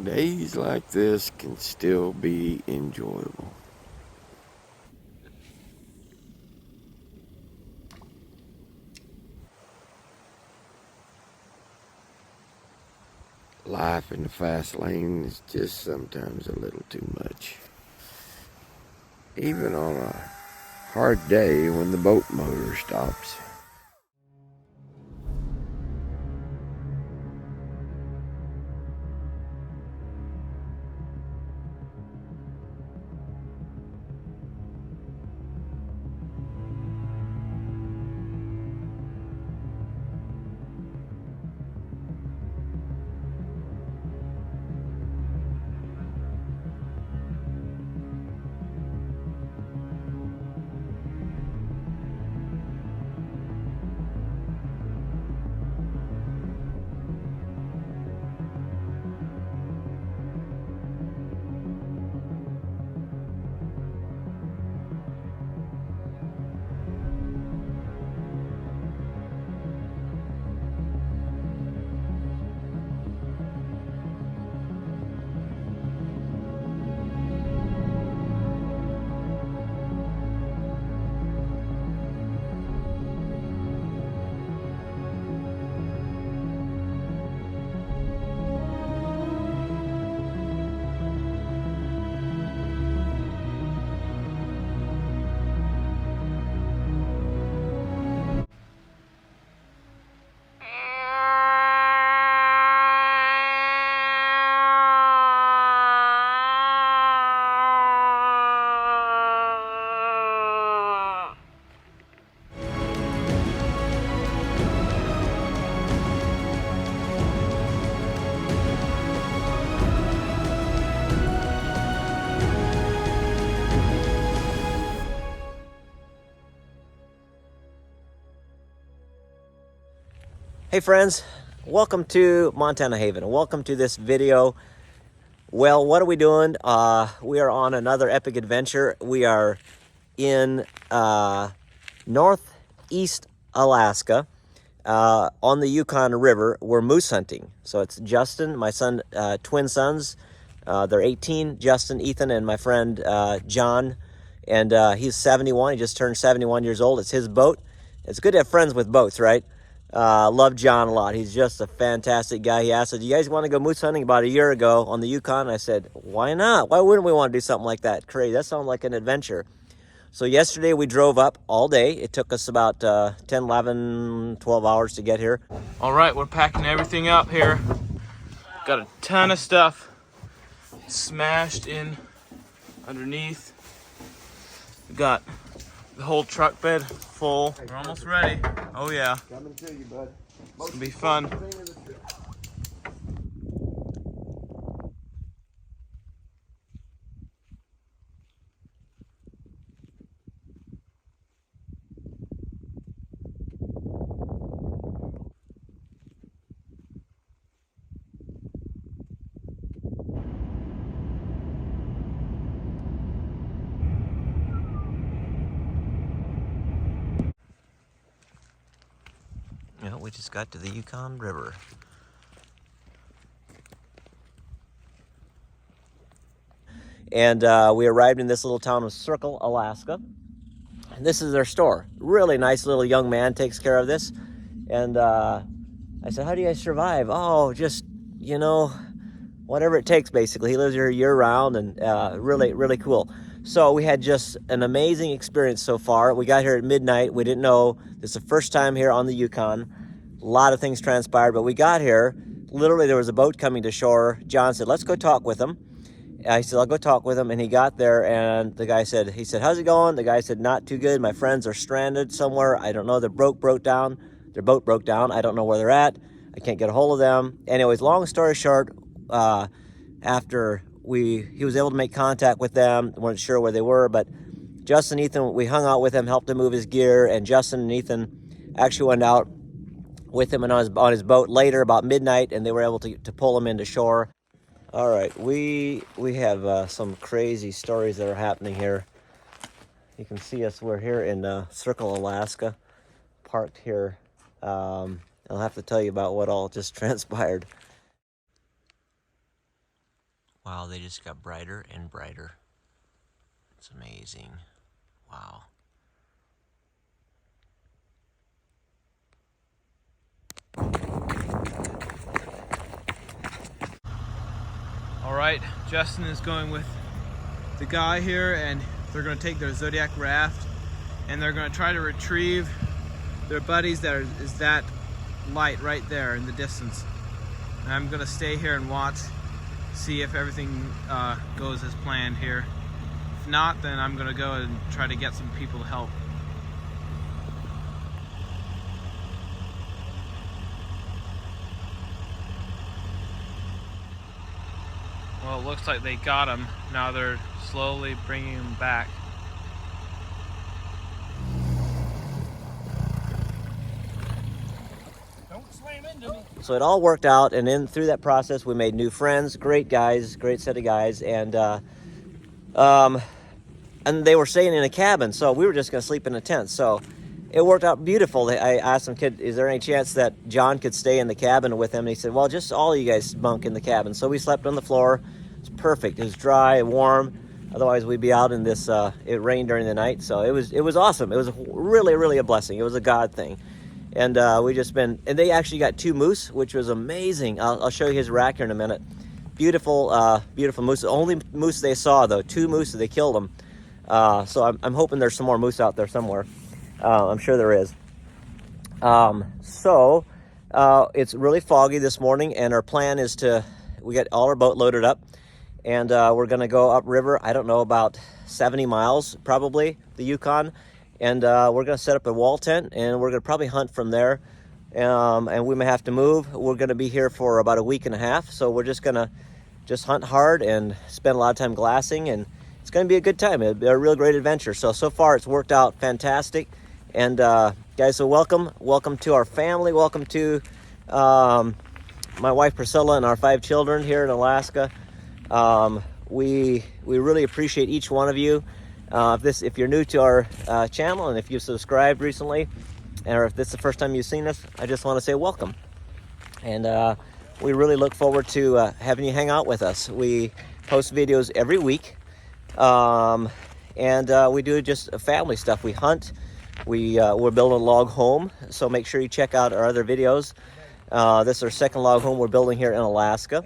Days like this can still be enjoyable. Life in the fast lane is just sometimes a little too much. Even on a hard day when the boat motor stops. Hey friends, welcome to Montana Haven and welcome to this video. Well, what are we doing? We are on another epic adventure. We are in northeast Alaska on the Yukon River. We're moose hunting. So it's Justin, my son, twin sons. They're 18, Justin, Ethan, and my friend John. And he's 71. He just turned 71 years old. It's his boat. It's good to have friends with boats, right? Love John a lot. He's just a fantastic guy. He asked, do you guys want to go moose hunting about a year ago on the Yukon? And I said, why not? Why wouldn't we want to do something like that? Crazy. That sounds like an adventure. So yesterday we drove up all day. It took us about 10, 11, 12 hours to get here. All right, we're packing everything up here. Got a ton of stuff smashed in underneath. We got the whole truck bed full. We're almost ready. Oh yeah. Coming to you, bud. It's gonna be fun. Yeah, we just got to the Yukon River. And we arrived in this little town of Circle, Alaska. And this is their store. Really nice little young man takes care of this. And I said, how do you guys survive? Oh, just, you know, whatever it takes, basically. He lives here year round and really, really cool. So we had just an amazing experience so far. We got here at midnight. We didn't know. This is the first time here on the Yukon. A lot of things transpired, but we got here. Literally, there was a boat coming to shore. John said, let's go talk with him. I said, I'll go talk with him. And he got there, and the guy said, how's it going? The guy said, not too good. My friends are stranded somewhere. I don't know. Their boat broke down. I don't know where they're at. I can't get a hold of them. Anyways, long story short, after he was able to make contact with them, weren't sure where they were, but Justin and Ethan, we hung out with him, helped him move his gear, and Justin and Ethan actually went out with him and on his boat later, about midnight, and they were able to pull him into shore. All right, we have some crazy stories that are happening here. You can see us. We're here in Circle, Alaska, parked here. I'll have to tell you about what all just transpired. Wow, they just got brighter and brighter. It's amazing. Wow. All right, Justin is going with the guy here, and they're going to take their Zodiac raft, and they're going to try to retrieve their buddies that is that light right there in the distance. And I'm going to stay here and watch, see if everything goes as planned here. If not, then I'm going to go and try to get some people to help. Well, it looks like they got him. Now they're slowly bringing him back. Don't slam into me. So it all worked out, and then through that process, we made new friends, great guys, great set of guys, and they were staying in a cabin, so we were just going to sleep in a tent. So it worked out beautiful. I asked some kid, is there any chance that John could stay in the cabin with him? And he said, well, just all you guys bunk in the cabin. So we slept on the floor. It's perfect. It was dry and warm. Otherwise, we'd be out in this. It rained during the night, so it was awesome. It was really a blessing. It was a God thing. And and they actually got 2 moose, which was amazing. I'll show you his rack here in a minute. Beautiful, beautiful moose. The only moose they saw, though, 2 moose, they killed them. So I'm hoping there's some more moose out there somewhere. I'm sure there is. It's really foggy this morning, and our plan is we got all our boat loaded up, and we're going to go upriver, I don't know, about 70 miles, probably, the Yukon. And we're going to set up a wall tent, and we're going to probably hunt from there. And we may have to move. We're going to be here for about a week and a half. So we're just going to hunt hard and spend a lot of time glassing. And it's going to be a good time. It'll be a real great adventure. So far it's worked out fantastic. And guys, so welcome to our family. Welcome to my wife Priscilla and our 5 children here in Alaska. We really appreciate each one of you. If you're new to our channel, and if you've subscribed recently, or if this is the first time you've seen us, I just want to say welcome. And we really look forward to having you hang out with us. We post videos every week, and we do just family stuff. We hunt. We're building a log home, so make sure you check out our other videos. This is our 2nd log home we're building here in Alaska.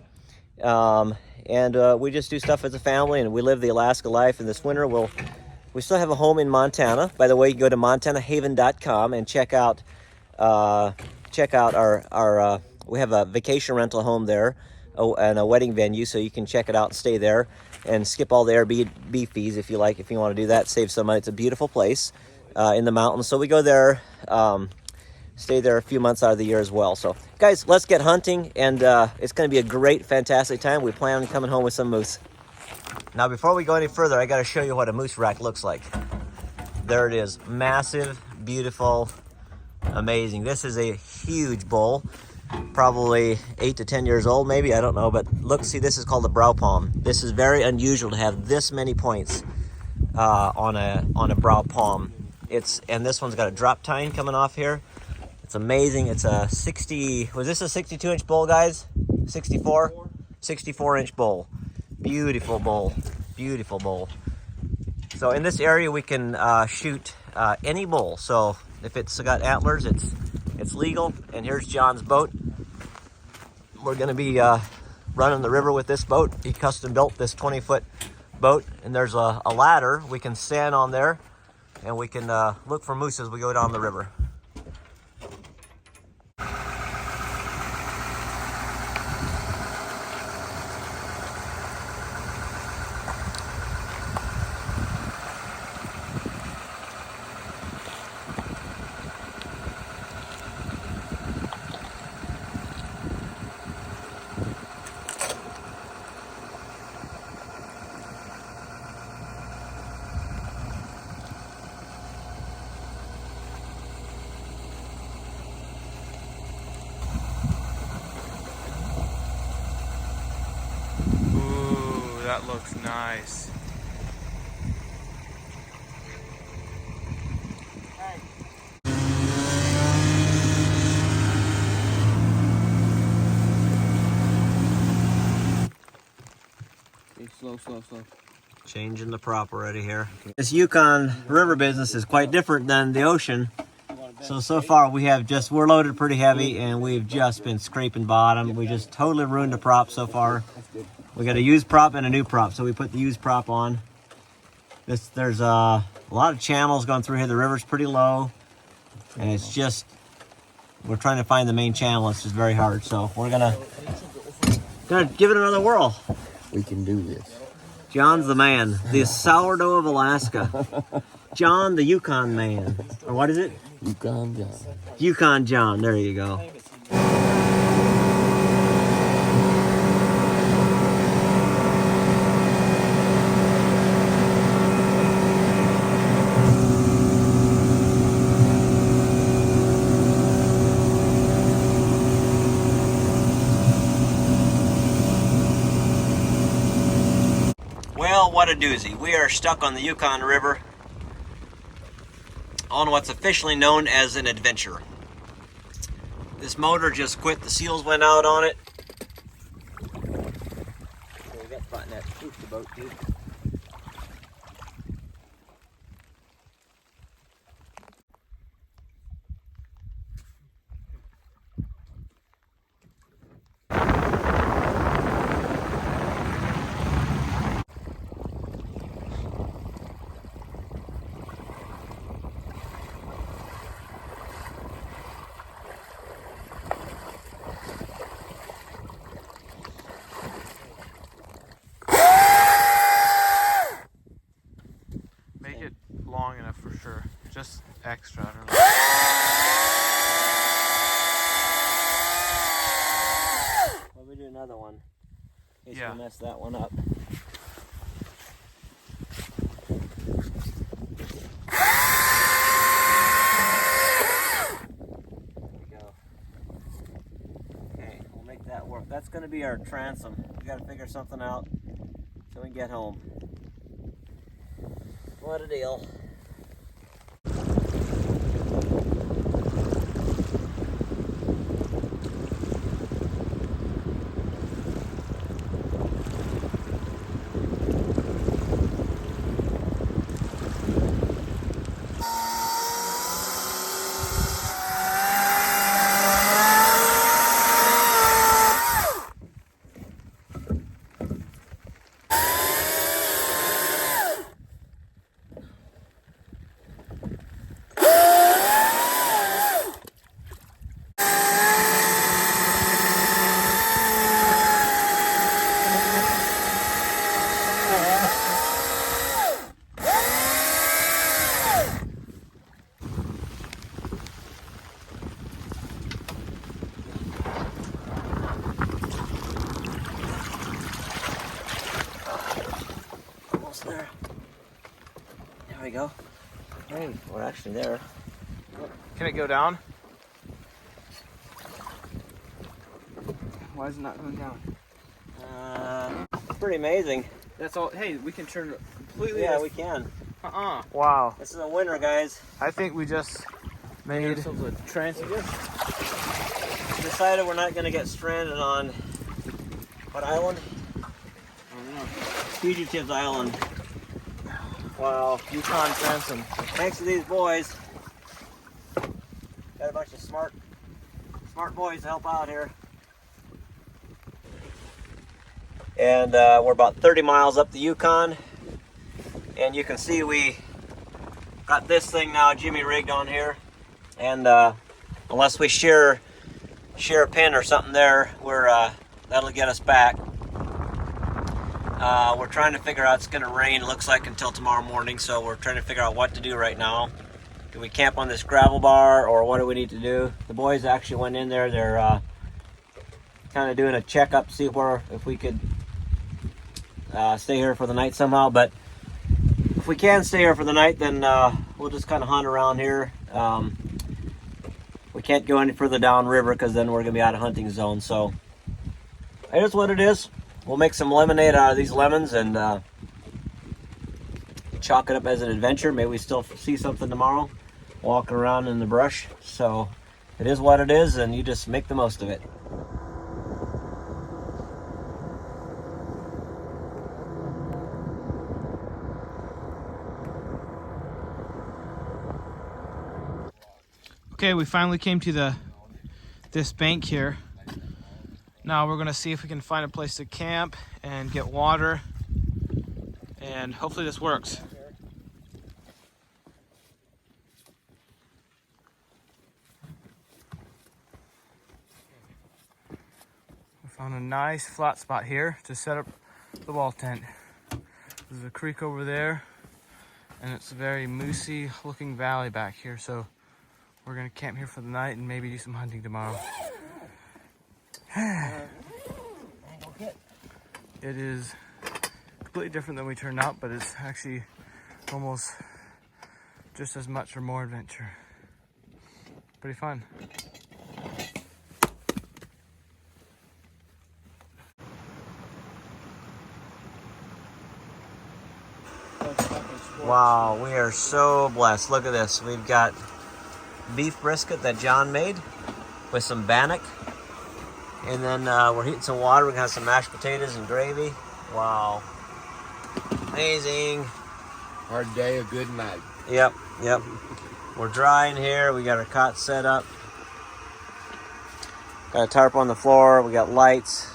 We just do stuff as a family, and we live the Alaska life. And this winter, we still have a home in Montana. By the way, you go to montanahaven.com and check out our we have a vacation rental home there, and a wedding venue, so you can check it out and stay there and skip all the Airbnb fees if you like. If you want to do that, save some money. It's a beautiful place in the mountains. So we go there. Stay there a few months out of the year as well. So guys, let's get hunting, and it's going to be a great, fantastic time. We plan on coming home with some moose. Now, before we go any further, I got to show you what a moose rack looks like. There it is. Massive, beautiful, amazing. This is a huge bull, probably 8 to 10 years old, maybe, I don't know. But look, see, this is called the brow palm. This is very unusual to have this many points on a brow palm. And this one's got a drop tine coming off here. It's amazing. It's a 62-inch bull, guys? 64-inch bull. Beautiful bull. Beautiful bull. So in this area, we can shoot any bull. So if it's got antlers, it's legal. And here's John's boat. We're going to be running the river with this boat. He custom built this 20-foot boat. And there's a ladder. We can stand on there, and we can look for moose as we go down the river. That looks nice. slow. Changing the prop already here. This Yukon River business is quite different than the ocean. So far we're loaded pretty heavy and we've just been scraping bottom. We just totally ruined the prop so far. We got a used prop and a new prop, so we put the used prop on. There's a lot of channels going through here. The river's pretty low, and it's just, we're trying to find the main channel. It's just very hard, so we're gonna give it another whirl. We can do this. John's the man, the sourdough of Alaska. John, the Yukon man, or what is it? Yukon John. Yukon John, there you go. Well, what a doozy. We are stuck on the Yukon River on what's officially known as an adventure. This motor just quit. The seals went out on it. We got buttonette to push the boat too. Make it long enough for sure. Just extra. I don't know. Well, we do another one in case Yeah. we mess that one up. That work. That's going to be our transom. We got to figure something out so we can get home. What a deal. There. There we go. Hey, we're actually there. Can it go down? Why is it not going down? Pretty amazing. That's all. Hey, we can turn it completely. Yeah, we can. Wow. This is a winner, guys. I think we just made ourselves a transit. We decided we're not going to get stranded on what island? I don't know. Fugitives Island. Wow. Yukon transom. Thanks to these boys. Got a bunch of smart boys to help out here. And we're about 30 miles up the Yukon. And you can see we got this thing now Jimmy rigged on here. And unless we share a pin or something there, that'll get us back. We're trying to figure out, it's going to rain, it looks like, until tomorrow morning, so we're trying to figure out what to do right now. Do we camp on this gravel bar, or what do we need to do? The boys actually went in there. They're kind of doing a checkup, see if we could stay here for the night somehow. But if we can stay here for the night, then we'll just kind of hunt around here. We can't go any further down river because then we're going to be out of hunting zone. So it is what it is. We'll make some lemonade out of these lemons and chalk it up as an adventure. Maybe we still see something tomorrow walking around in the brush. So it is what it is, and you just make the most of it. Okay, we finally came to this bank here. Now we're gonna see if we can find a place to camp and get water, and hopefully this works. We found a nice flat spot here to set up the wall tent. There's a creek over there, and it's a very moosey looking valley back here, so we're gonna camp here for the night and maybe do some hunting tomorrow. It is completely different than we turned out, but it's actually almost just as much or more adventure. Pretty fun. Wow, we are so blessed. Look at this. We've got beef brisket that John made with some bannock. And then we're heating some water. We're going to have some mashed potatoes and gravy. Wow. Amazing. Hard day, a good night. Yep. We're drying here. We got our cot set up. Got a tarp on the floor. We got lights.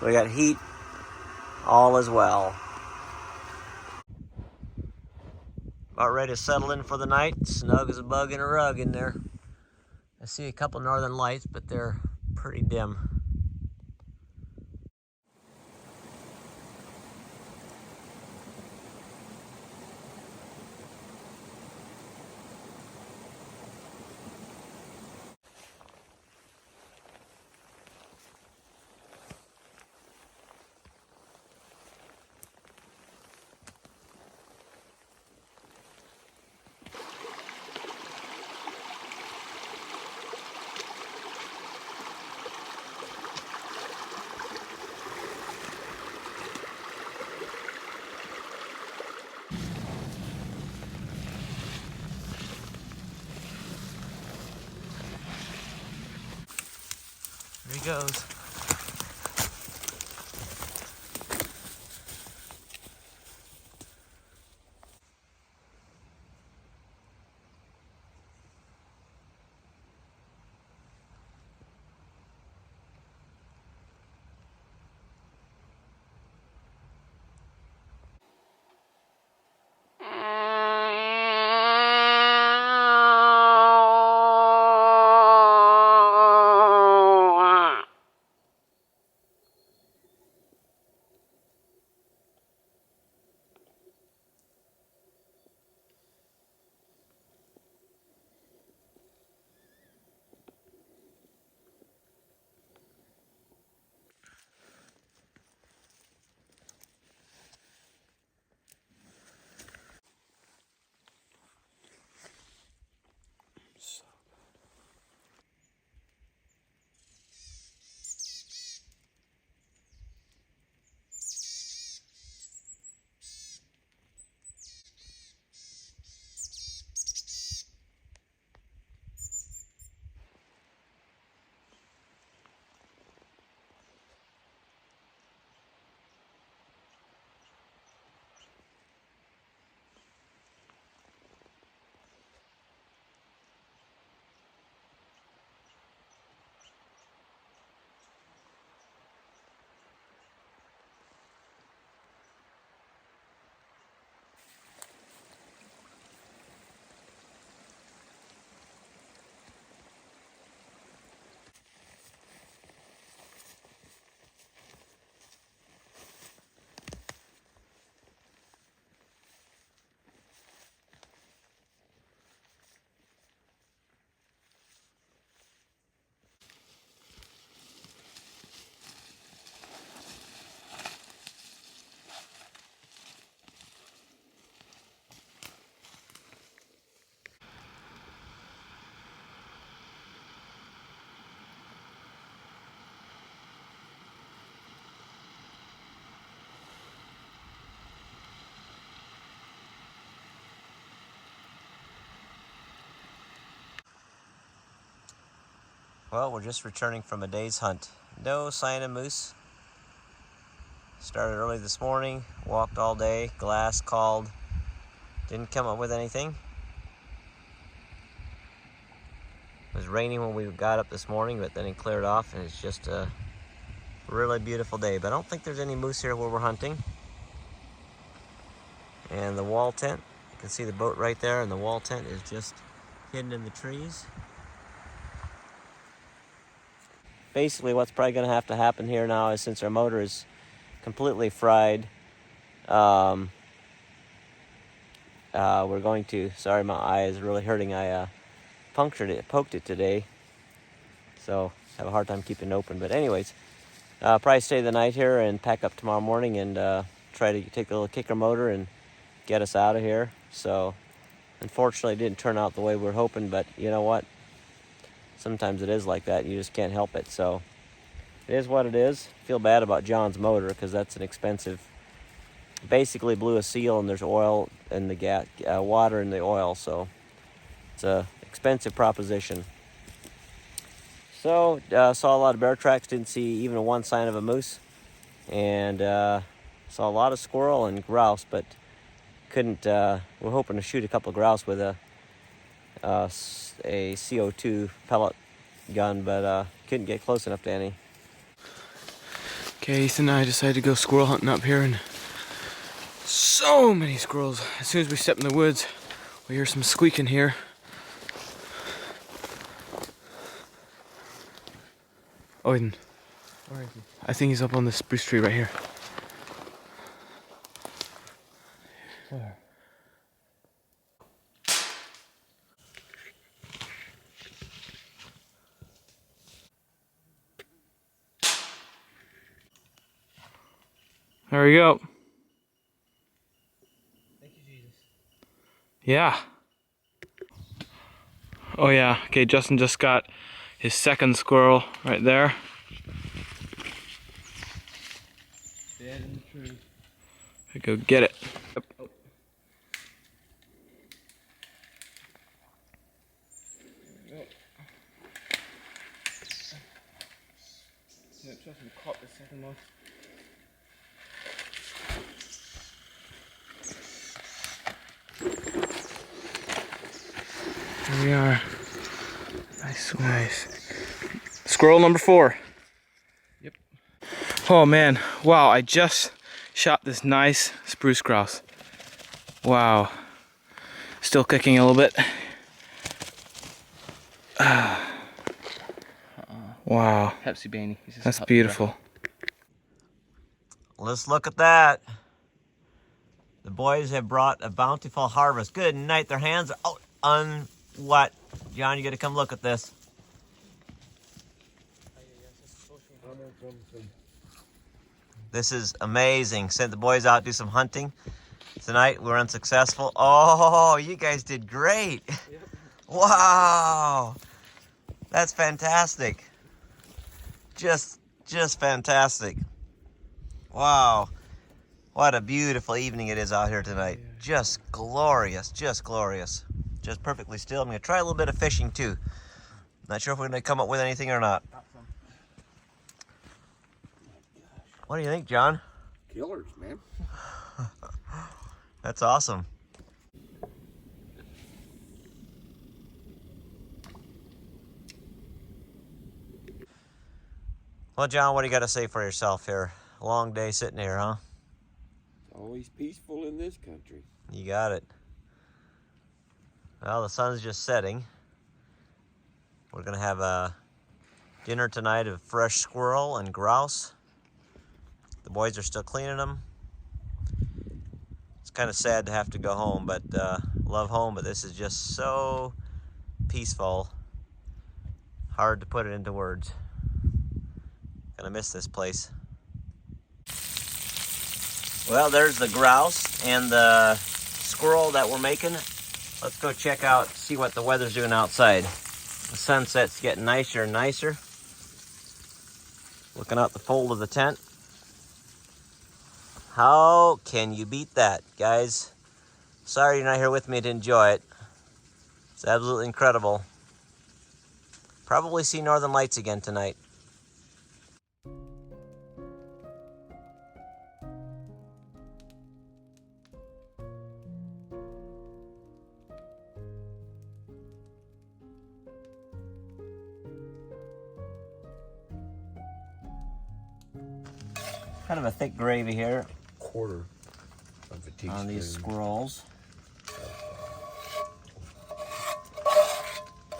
We got heat. All is well. About ready to settle in for the night. Snug as a bug in a rug in there. I see a couple northern lights, but they're pretty dim. There he goes. Well, we're just returning from a day's hunt. No sign of moose. Started early this morning, walked all day, glass called, didn't come up with anything. was raining when we got up this morning, but then it cleared off, and it's just a really beautiful day. But I don't think there's any moose here where we're hunting. And the wall tent, you can see the boat right there, and the wall tent is just hidden in the trees. Basically, what's probably going to have to happen here now is, since our motor is completely fried, we're going to, sorry, my eye is really hurting. I poked it today, so I have a hard time keeping it open. But anyways, probably stay the night here and pack up tomorrow morning and try to take the little kicker motor and get us out of here. So unfortunately, it didn't turn out the way we were hoping, but you know what? Sometimes it is like that. You just can't help it. So it is what it is. Feel bad about John's motor because that's an expensive. Basically blew a seal, and there's oil in the water in the oil, so it's a expensive proposition. So saw a lot of bear tracks. Didn't see even one sign of a moose, and saw a lot of squirrel and grouse, but couldn't. We're hoping to shoot a couple of grouse with a CO2 pellet gun, but couldn't get close enough to any. Okay, Ethan and I decided to go squirrel hunting up here, and so many squirrels. As soon as we step in the woods, we hear some squeaking here. Oh, Ethan. Where is he? I think he's up on this spruce tree right here. Where? There we go. Thank you, Jesus. Yeah. Oh yeah. Okay, Justin just got his second squirrel right there. Dead in the tree. Go get it. Yep. Oh. Yeah, Justin caught the second one. Here we are. Nice. Squirrel number 4. Yep. Oh man, wow, I just shot this nice spruce grouse. Wow. Still kicking a little bit. Wow. Hepsi Bainey. That's beautiful. Let's look at that. The boys have brought a bountiful harvest. Good night. Their hands are out on what? John, you got to come look at this. This is amazing. Sent the boys out to do some hunting tonight. We're unsuccessful. Oh, you guys did great. Yep. Wow. That's fantastic. Just fantastic. Wow. What a beautiful evening it is out here tonight. Just glorious, just glorious. Just perfectly still. I'm going to try a little bit of fishing too. Not sure if we're going to come up with anything or not. What do you think, John? Killers, man. That's awesome. Well, John, what do you got to say for yourself here? A long day sitting here, huh? Always peaceful in this country. You got it. Well, the sun's just setting. We're going to have a dinner tonight of fresh squirrel and grouse. The boys are still cleaning them. It's kind of sad to have to go home, but love home, but this is just so peaceful. Hard to put it into words. Gonna miss this place. Well, there's the grouse and the squirrel that we're making. Let's go check out, see what the weather's doing outside. The sunset's getting nicer and nicer. Looking out the fold of the tent. How can you beat that, guys? Sorry you're not here with me to enjoy it. It's absolutely incredible. Probably see northern lights again tonight. Kind of a thick gravy here Quarter of a teaspoon. on these squirrels.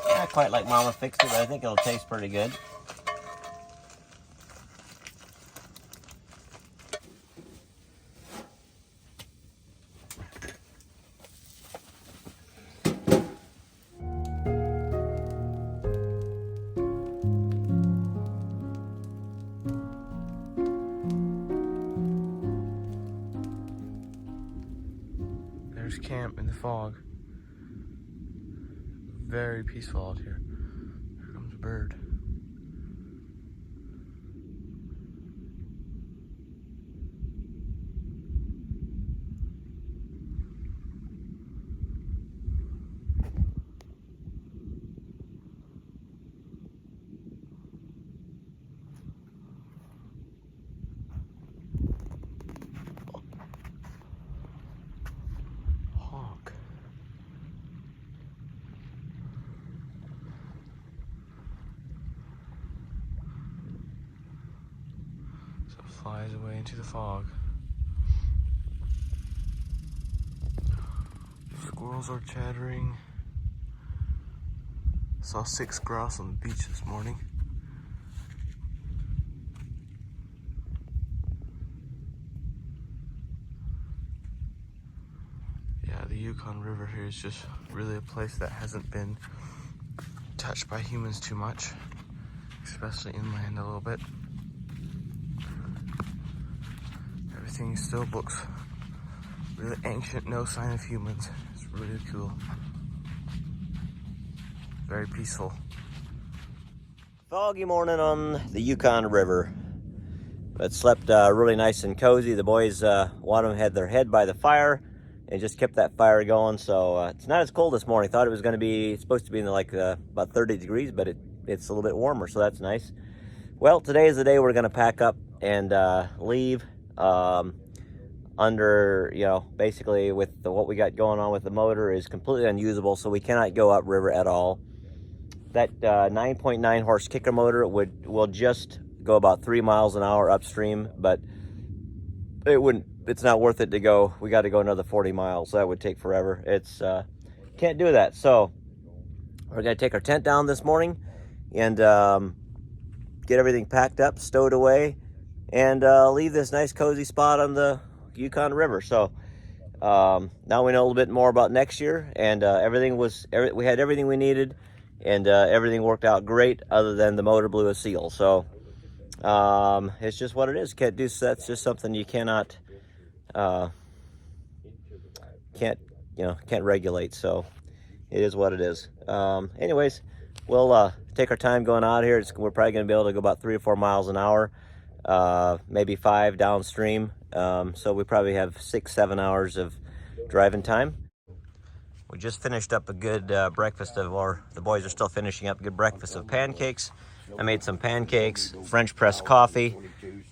Not quite like Mama fixed it, but I think it'll taste pretty good. There's camp in the fog. Very peaceful out here. Here comes a bird. Hawk. So it flies away into the fog. Squirrels are chattering. Saw 6 grouse on the beach this morning. Yeah, the Yukon River here is just really a place that hasn't been touched by humans too much, especially inland a little bit. Everything still looks really ancient, no sign of humans. It's really cool. Very peaceful. Foggy morning on the Yukon River. But slept really nice and cozy. The boys, one of them had their head by the fire and just kept that fire going. So it's not as cold this morning. Thought it was going to be, it's supposed to be in like about 30 degrees, but it's a little bit warmer, so that's nice. Well, today is the day we're going to pack up and leave. Under, you know, basically with what we got going on with the motor is completely unusable, so we cannot go upriver at all. That 9.9 horse kicker motor will just go about 3 miles an hour upstream, but it's not worth it to go. We got to go another 40 miles. That would take forever. It's can't do that. So we're gonna take our tent down this morning and get everything packed up, stowed away, and leave this nice cozy spot on the Yukon River. So now we know a little bit more about next year, and we had everything we needed, and everything worked out great other than the motor blew a seal. So it's just what it is. Can't do, that's just something you can't regulate. So it is what it is. Anyways, we'll take our time going out here. We're probably going to be able to go about 3 or 4 miles an hour, maybe 5 downstream. So we probably have 6-7 hours of driving time. We just finished up a good breakfast the boys are still finishing up a good breakfast of pancakes. I made some pancakes, French press coffee,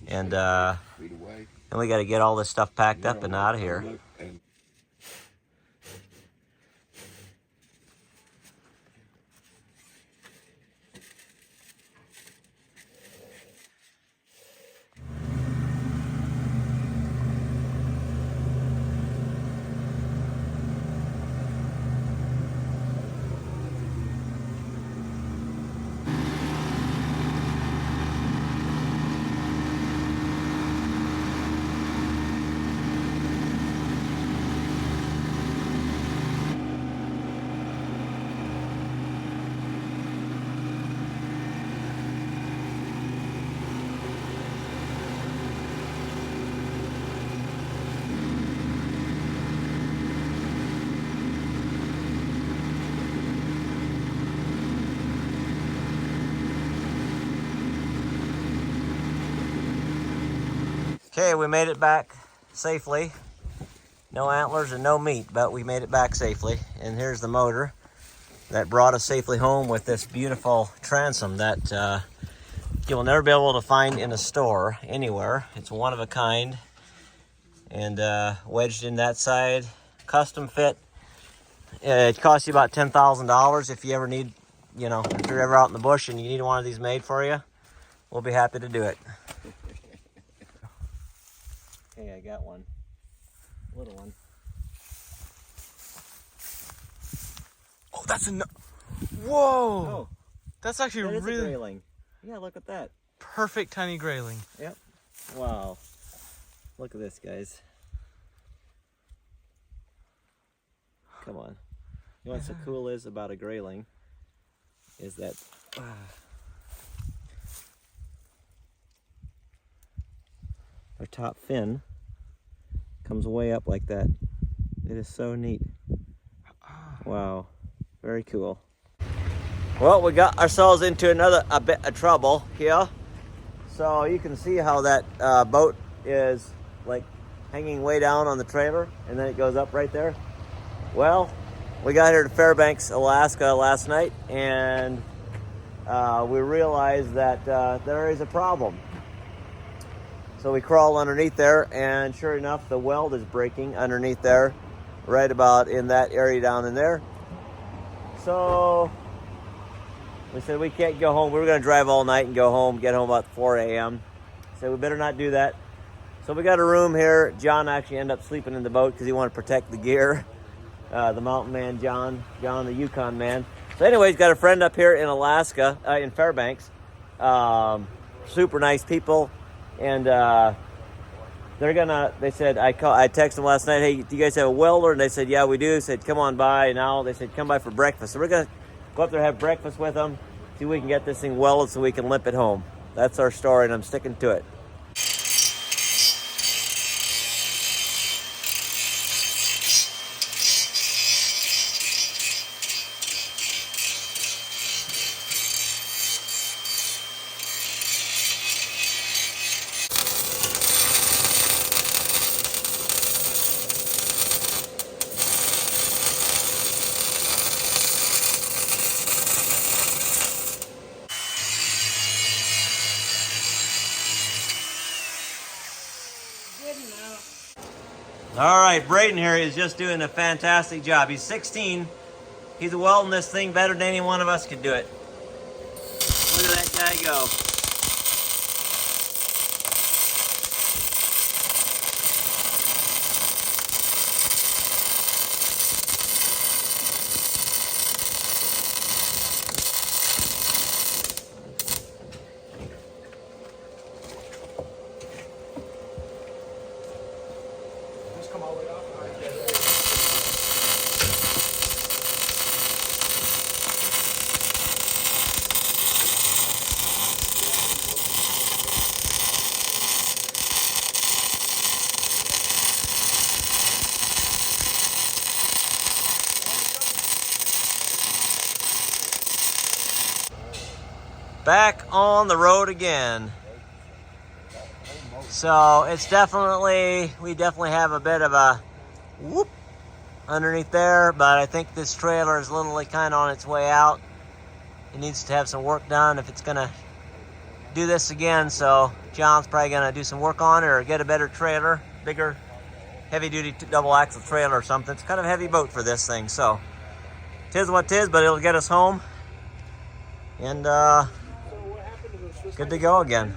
and we got to get all this stuff packed up and out of here. Okay, we made it back safely. No antlers and no meat, but we made it back safely. And here's the motor that brought us safely home with this beautiful transom that you'll never be able to find in a store anywhere. It's one of a kind, and wedged in that side, custom fit. It costs you about $10,000 if you ever need, if you're ever out in the bush and you need one of these made for you. We'll be happy to do it. got one. Little one. Oh, that's enough. Whoa! Oh, That's actually that is a really grayling. Yeah, look at that. perfect tiny grayling. Yep. Wow. Look at this, guys. Come on. You know what's so cool is about a grayling is that their top fin comes way up like that. It is so neat. Wow. Very cool. Well, we got ourselves into a bit of trouble here. So you can see how that boat is like hanging way down on the trailer, and then it goes up right there. Well, we got here to Fairbanks, Alaska last night, and we realized that there is a problem. So we crawl underneath there, and sure enough, the weld is breaking underneath there, right about in that area down in there. So we said we can't go home. We were going to drive all night and go home, get home about 4 a.m. So we better not do that. So we got a room here. John actually ended up sleeping in the boat because he wanted to protect the gear. The mountain man, John, the Yukon man. So anyways, got a friend up here in Alaska, in Fairbanks. Super nice people. And they said, I texted them last night, hey, do you guys have a welder? And they said, yeah, we do. They said, come on by. Now they said, come by for breakfast. So we're going to go up there, have breakfast with them, see if we can get this thing welded so we can limp it home. That's our story, and I'm sticking to it. All right, Braden here is just doing a fantastic job. He's 16. He's welding this thing better than any one of us could do it. Look at that guy go. Back on the road again. So it's we definitely have a bit of a whoop underneath there, but I think this trailer is literally kind of on its way out. It needs to have some work done if it's gonna do this again. So John's probably gonna do some work on it or get a better trailer, bigger, heavy duty double axle trailer or something. It's kind of a heavy boat for this thing. So tis what tis, but it'll get us home. And good to go again.